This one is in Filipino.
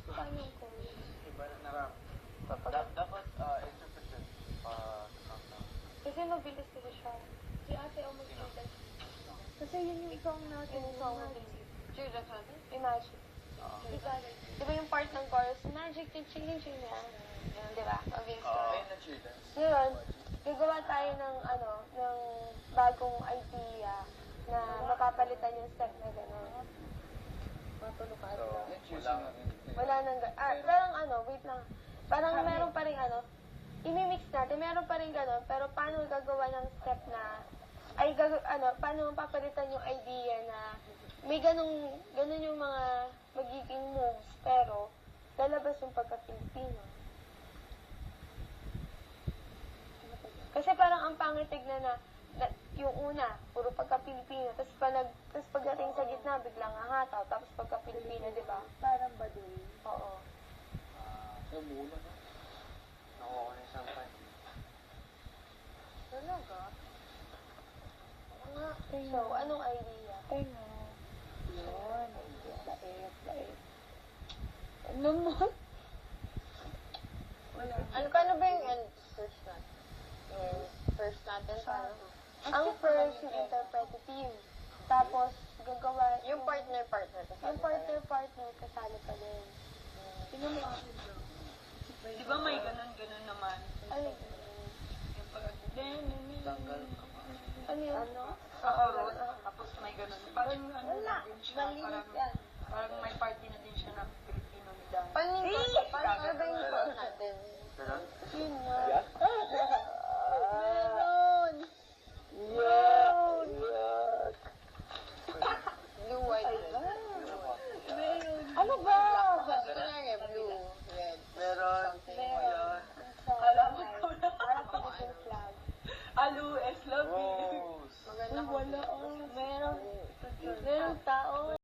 paano yung chorus? Iba na narap. Dapat interpreted countdown. Kasi mabilis kasi siya. Si ate o mag-cheerlead. Kasi yun yung ikaw ang natin. Yung ikaw ang natin. Cheerlead natin? Imagine. Diba yung part ng chorus, magic, ching-ching na. Yun, diba? Obvious ko. Ayun na cheerlead. Ngayon, gagawa tayo ng, ng bagong idea na mapapalitan yung step na gano'n. Matulog ka. Wala nang parang wait lang. Parang meron pa rin imi-mix natin, meron pa rin gano'n, pero paano gagawa ng step na, paano mapapalitan yung idea na may ganun yung mga magiging moves, pero lalabas yung pagka-Pilipino. Kasi parang ang pangit tignan na yung una, puro pagka-Pilipino, tapos pagdating sa gitna, biglang hahataw, tapos pagka-Pilipino, di ba? Parang baduy. Oo. Sa mula na. Nakuha ko na isang time. Talaga? So, anong idea? Tenga. Yun. Lait. Ano mo? Paano ba yung first natin? First natin, paano? Ang first, yung interpretative. Tapos, gagawa... Yung partner-partner. Yung partner-partner, kasali pa din. Tingnan mo ako. Di ba may ganun naman? Ano? Yung Tanggal. Ano yun? Oo, tapos may ganun. Parang Wala. din siya, parang may party na din siya ng Pilipino ni Dan. Paano ba yung part natin? Ganun? Yun nga. Meron! Yak! Blue, white, red. Meron! Ano ba? Blue, red. Meron. Meron. Alam mo na. Parang Philippine flag. Alu, S love you. Rose. Maganda ko. Meron tao.